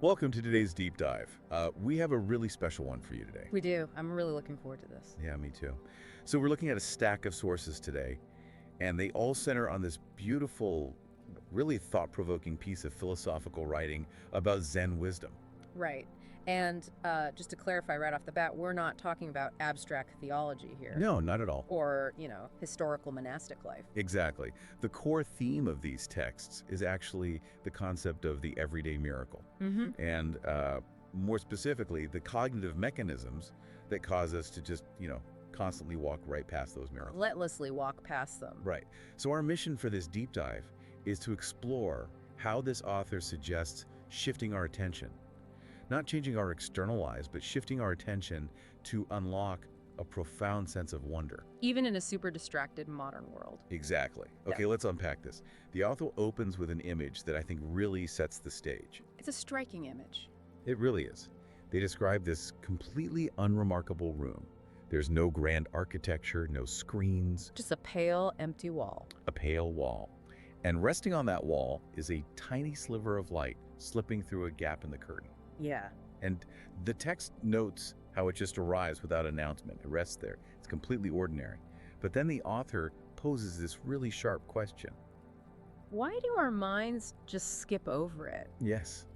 Welcome to today's deep dive. We have a really special one for you today. We do. I'm really looking forward to this. Yeah, me too. So we're looking at a stack of sources today, and they all center on this beautiful, really thought-provoking piece of philosophical writing about Zen wisdom. Right. And just to clarify right off the bat, we're not talking about abstract theology here. No, not at all. Or, historical monastic life. Exactly. The core theme of these texts is actually the concept of the everyday miracle. And more specifically, the cognitive mechanisms that cause us to just, constantly walk right past those miracles. Relentlessly walk past them. Right. So our mission for this deep dive is to explore how this author suggests shifting our attention. Not changing our external lives, but shifting our attention to unlock a profound sense of wonder. Even in a super distracted modern world. Exactly. Okay, Yeah. let's unpack this. The author opens with an image that I think really sets the stage. It's a striking image. It really is. They describe this completely unremarkable room. There's no grand architecture, no screens, Just a pale, empty wall. a pale wall. And resting on that wall is a tiny sliver of light slipping through a gap in the curtain. Yeah. And the text notes how it just arrives without announcement. It rests there. It's completely ordinary. But then the author poses this really sharp question. Why do our minds just skip over it? Yes.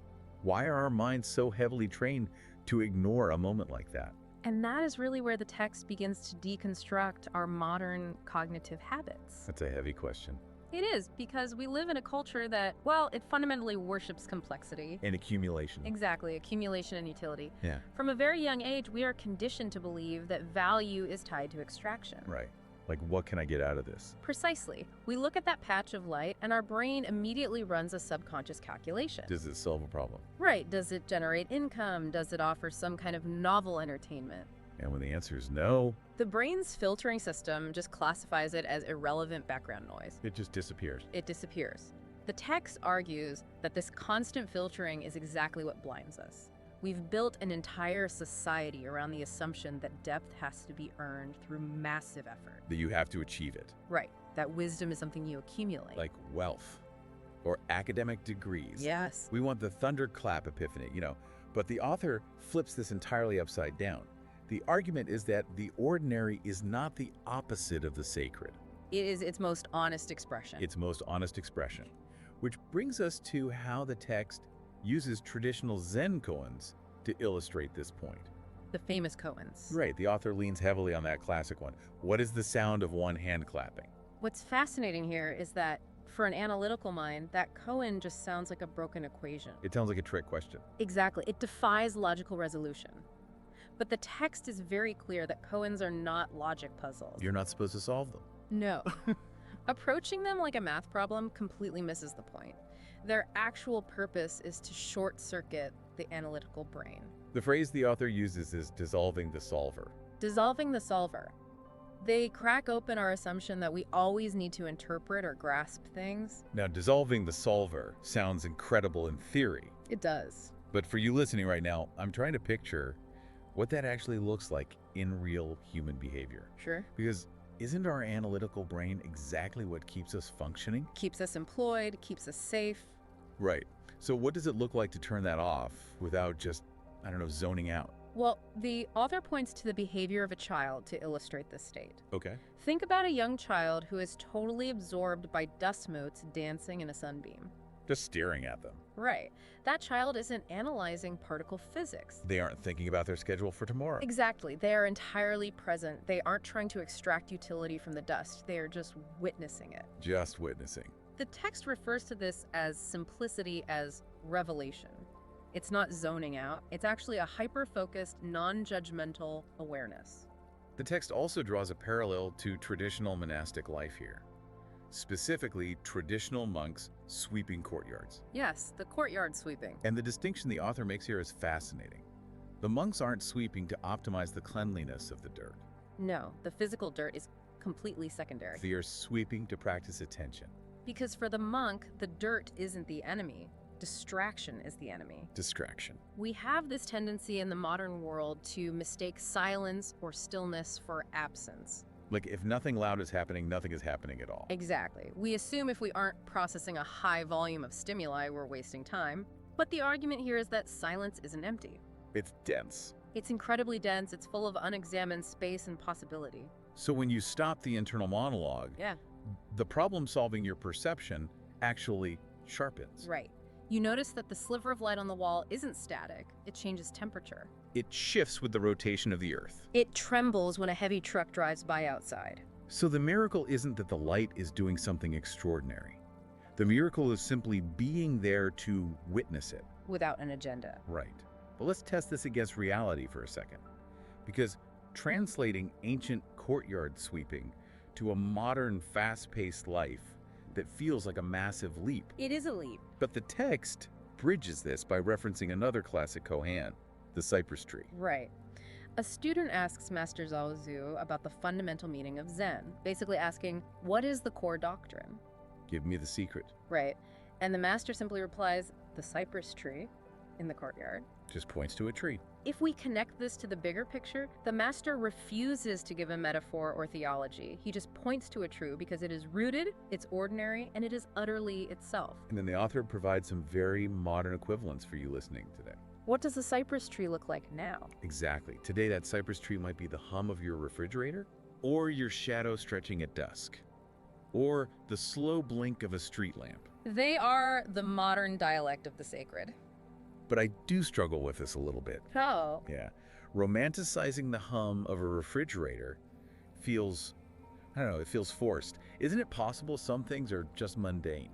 Why are our minds so heavily trained to ignore a moment like that? And that is really where the text begins to deconstruct our modern cognitive habits. That's a heavy question. It is, because we live in a culture that, well, it fundamentally worships complexity. And accumulation. Exactly, accumulation and utility. Yeah. From a very young age, we are conditioned to believe that value is tied to extraction. Right. Like, what can I get out of this? Precisely. We look at that patch of light, and our brain immediately runs a subconscious calculation. Does it solve a problem? Right. Does it generate income? Does it offer some kind of novel entertainment? And when the answer is no, The brain's filtering system just classifies it as irrelevant background noise. it just disappears. It disappears. The text argues that this constant filtering is exactly what blinds us. We've built an entire society around the assumption that depth has to be earned through massive effort. That you have to achieve it. Right, that wisdom is something you accumulate. Like wealth or academic degrees. Yes. We want the thunderclap epiphany, But the author flips this entirely upside down. The argument is that the ordinary is not the opposite of the sacred. It is its most honest expression. Its most honest expression. Which brings us to how the text uses traditional Zen koans to illustrate this point. The famous koans. Right, the author leans heavily on that classic one. What is the sound of one hand clapping? What's fascinating here is that for an analytical mind, that koan just sounds like a broken equation. It sounds like a trick question. Exactly. It defies logical resolution. But the text is very clear that koans are not logic puzzles. You're not supposed to solve them. No. Approaching them like a math problem completely misses the point. Their actual purpose is to short-circuit the analytical brain. The phrase the author uses is dissolving the solver. Dissolving the solver. They crack open our assumption that we always need to interpret or grasp things. Now, dissolving the solver sounds incredible in theory. It does. But for you listening right now, I'm trying to picture what that actually looks like in real human behavior. Sure. Because isn't our analytical brain exactly what keeps us functioning? Keeps us employed, keeps us safe. Right. So what does it look like to turn that off without just, zoning out? Well, the author points to the behavior of a child to illustrate this state. Okay. Think about a young child who is totally absorbed by dust motes dancing in a sunbeam. Just staring at them. Right. That child isn't analyzing particle physics. They aren't thinking about their schedule for tomorrow. Exactly. They are entirely present. They aren't trying to extract utility from the dust. They are just witnessing it. Just witnessing. The text refers to this as simplicity as revelation. It's not zoning out. It's actually a hyper-focused, non-judgmental awareness. The text also draws a parallel to traditional monastic life here. Specifically, traditional monks sweeping courtyards. Yes, the courtyard sweeping. And the distinction the author makes here is fascinating. The monks aren't sweeping to optimize the cleanliness of the dirt. No, the physical dirt is completely secondary. They are sweeping to practice attention. Because for the monk, the dirt isn't the enemy. Distraction is the enemy. Distraction. We have this tendency in the modern world to mistake silence or stillness for absence. Like, if nothing loud is happening, nothing is happening at all. Exactly. We assume if we aren't processing a high volume of stimuli, we're wasting time. But the argument here is that silence isn't empty. It's dense. It's incredibly dense, it's full of unexamined space and possibility. So when you stop the internal monologue, Yeah. the problem-solving your perception actually sharpens. Right. You notice that the sliver of light on the wall isn't static, it changes temperature. It shifts with the rotation of the Earth. It trembles when a heavy truck drives by outside. So the miracle isn't that the light is doing something extraordinary. The miracle is simply being there to witness it. Without an agenda. Right. But let's test this against reality for a second. Because translating ancient courtyard sweeping to a modern, fast-paced life that feels like a massive leap. It is a leap. But the text bridges this by referencing another classic koan, the cypress tree. Right. A student asks Master Zhaozu about the fundamental meaning of Zen, basically asking, what is the core doctrine? Give me the secret. Right. And the master simply replies, the cypress tree in the courtyard. Just points to a tree. If we connect this to the bigger picture, the master refuses to give a metaphor or theology. He just points to a tree because it is rooted, it's ordinary, and it is utterly itself. And then the author provides some very modern equivalents for you listening today. What does a cypress tree look like now? Exactly. Today, that cypress tree might be the hum of your refrigerator, or your shadow stretching at dusk, or the slow blink of a street lamp. They are the modern dialect of the sacred. But I do struggle with this a little bit. Oh. Yeah. Romanticizing the hum of a refrigerator feels, I don't know, it feels forced. Isn't it possible some things are just mundane?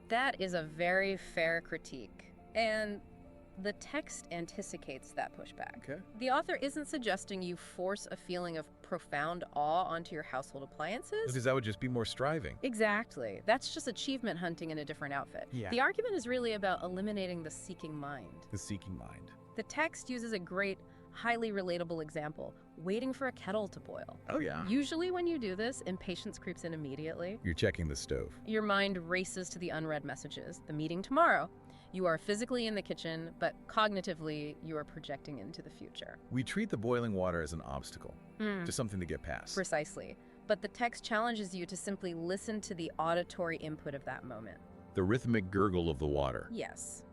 That is a very fair critique. And the text anticipates that pushback. Okay. The author isn't suggesting you force a feeling of profound awe onto your household appliances. Because that would just be more striving. Exactly. That's just achievement hunting in a different outfit. Yeah. The argument is really about eliminating the seeking mind. The seeking mind. The text uses a great, highly relatable example, waiting for a kettle to boil. Oh, yeah. Usually when you do this, impatience creeps in immediately. You're checking the stove. Your mind races to the unread messages, the meeting tomorrow. You are physically in the kitchen, but cognitively, you are projecting into the future. We treat the boiling water as an obstacle, just something to get past. Precisely. But the text challenges you to simply listen to the auditory input of that moment. The rhythmic gurgle of the water. Yes.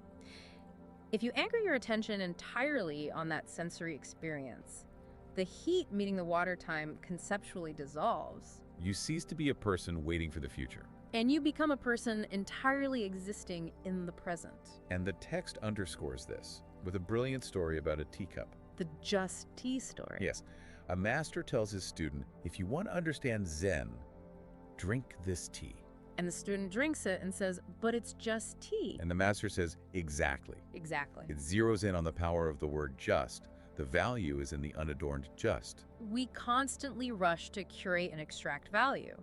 If you anchor your attention entirely on that sensory experience, the heat meeting the water time conceptually dissolves. You cease to be a person waiting for the future. And you become a person entirely existing in the present. And the text underscores this with a brilliant story about a teacup. The just tea story. Yes, a master tells his student, if you want to understand Zen, drink this tea. And the student drinks it and says, but it's just tea. And the master says, exactly. Exactly. It zeroes in on the power of the word just. The value is in the unadorned just. We constantly rush to curate and extract value.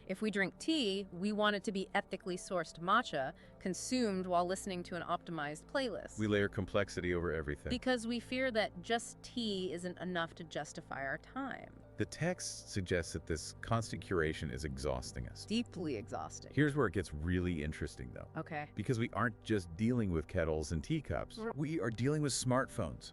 If we drink tea, we want it to be ethically sourced matcha, consumed while listening to an optimized playlist. We layer complexity over everything. Because we fear that just tea isn't enough to justify our time. The text suggests that this constant curation is exhausting us. Deeply exhausting. Here's where it gets really interesting, though. Okay. Because we aren't just dealing with kettles and teacups. We are dealing with smartphones,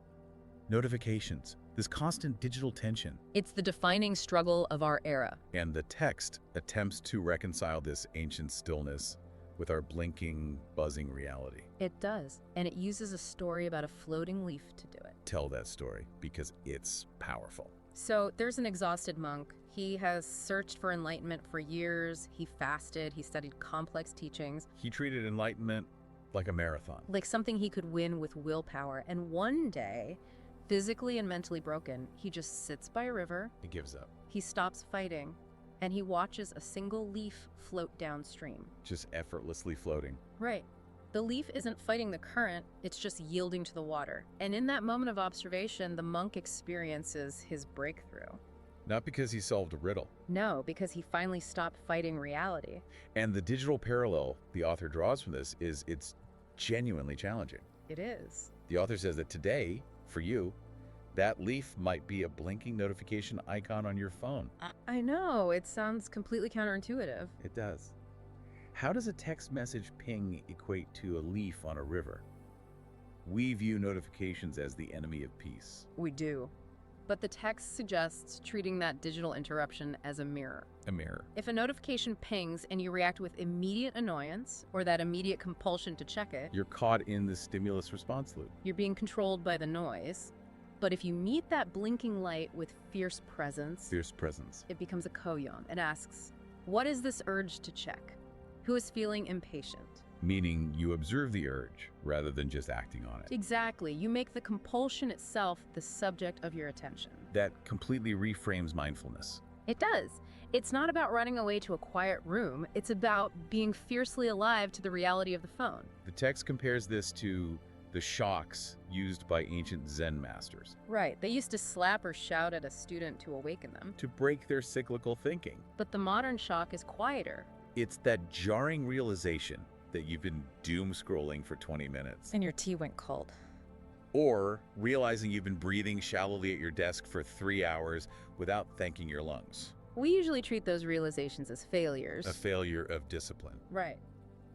notifications, this constant digital tension. It's the defining struggle of our era. And the text attempts to reconcile this ancient stillness with our blinking, buzzing reality. It does. And it uses a story about a floating leaf to do it. Tell that story, because it's powerful. So there's an exhausted monk. He has searched for enlightenment for years. He fasted. He studied complex teachings. He treated enlightenment like a marathon. Like something he could win with willpower. And one day, physically and mentally broken, he just sits by a river. He gives up. He stops fighting, and he watches a single leaf float downstream. Just effortlessly floating. Right. The leaf isn't fighting the current, it's just yielding to the water. And in that moment of observation, the monk experiences his breakthrough. Not because he solved a riddle. No, because he finally stopped fighting reality. And the digital parallel the author draws from this is it's genuinely challenging. It is. The author says that today, for you, that leaf might be a blinking notification icon on your phone. I know, it sounds completely counterintuitive. It does. How does a text message ping equate to a leaf on a river? We view notifications as the enemy of peace. We do. But the text suggests treating that digital interruption as a mirror. A mirror. If a notification pings and you react with immediate annoyance or that immediate compulsion to check it, You're caught in the stimulus response loop. you're being controlled by the noise. But if you meet that blinking light with fierce presence, it becomes a koan and asks, what is this urge to check? Who is feeling impatient? Meaning you observe the urge rather than just acting on it. Exactly. You make the compulsion itself the subject of your attention. That completely reframes mindfulness. It does. It's not about running away to a quiet room. It's about being fiercely alive to the reality of the phone. The text compares this to the shocks used by ancient Zen masters Right. They used to slap or shout at a student to awaken them. to break their cyclical thinking. But the modern shock is quieter. It's that jarring realization that you've been doom scrolling for 20 minutes. And your tea went cold. Or realizing you've been breathing shallowly at your desk for 3 hours without thanking your lungs. We usually treat those realizations as failures. A failure of discipline. Right.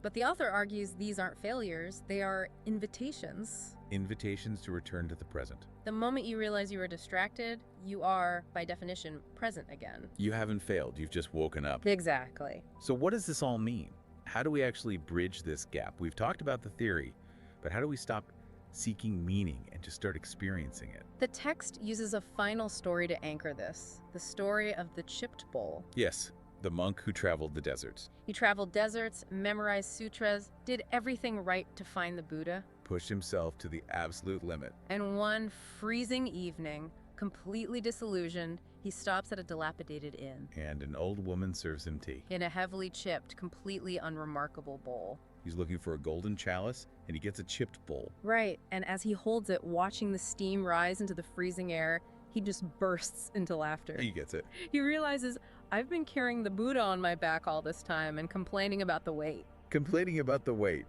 But the author argues these aren't failures, they are invitations. Invitations to return to the present. The moment you realize you are distracted, you are, by definition, present again. You haven't failed, you've just woken up. Exactly. So what does this all mean? How do we actually bridge this gap? We've talked about the theory, but how do we stop seeking meaning and just start experiencing it? The text uses a final story to anchor this, the story of the chipped bowl. Yes, the monk who traveled the deserts. He traveled deserts, memorized sutras, did everything right to find the Buddha. Pushed himself to the absolute limit. And one freezing evening, completely disillusioned, he stops at a dilapidated inn. And an old woman serves him tea. In a heavily chipped, completely unremarkable bowl. He's looking for a golden chalice, and he gets a chipped bowl. Right, and as he holds it, watching the steam rise into the freezing air, he just bursts into laughter. He gets it. He realizes, I've been carrying the Buddha on my back all this time and complaining about the weight. Complaining about the weight.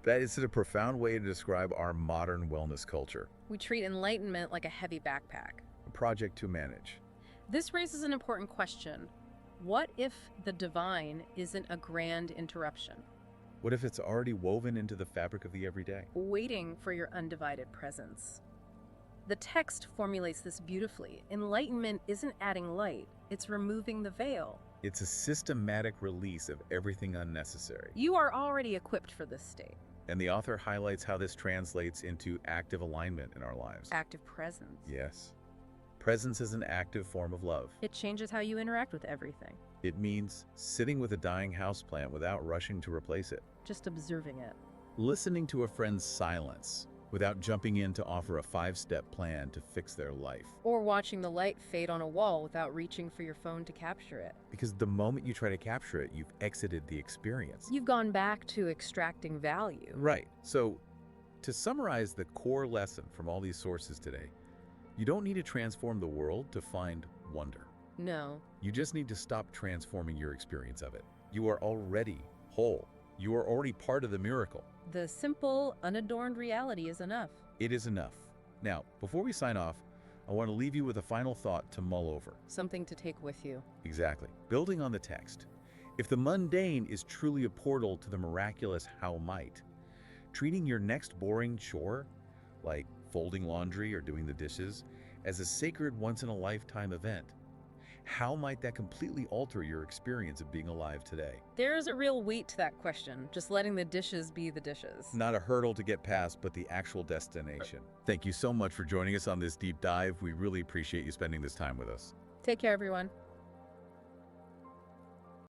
That is a profound way to describe our modern wellness culture. We treat enlightenment like a heavy backpack. A project to manage. This raises an important question. What if the divine isn't a grand interruption, What if it's already woven into the fabric of the everyday? waiting for your undivided presence? The text formulates this beautifully. Enlightenment isn't adding light, it's removing the veil. It's a systematic release of everything unnecessary. You are already equipped for this state. And the author highlights how this translates into active alignment in our lives. Active presence. Yes. Presence is an active form of love. It changes how you interact with everything. It means sitting with a dying houseplant without rushing to replace it. Just observing it. Listening to a friend's silence without jumping in to offer a 5-step plan to fix their life. Or watching the light fade on a wall without reaching for your phone to capture it. Because the moment you try to capture it, you've exited the experience. You've gone back to extracting value. Right. So, to summarize the core lesson from all these sources today, you don't need to transform the world to find wonder. No. You just need to stop transforming your experience of it. You are already whole. You are already part of the miracle. The simple, unadorned reality is enough. It is enough. Now, before we sign off, I want to leave you with a final thought to mull over. Something to take with you. Exactly. Building on the text, if the mundane is truly a portal to the miraculous how might, treating your next boring chore, like folding laundry or doing the dishes, as a sacred once-in-a-lifetime event, how might that completely alter your experience of being alive today? There is a real weight to that question, just letting the dishes be the dishes. Not a hurdle to get past, but the actual destination. Thank you so much for joining us on this deep dive. We really appreciate you spending this time with us. Take care, everyone.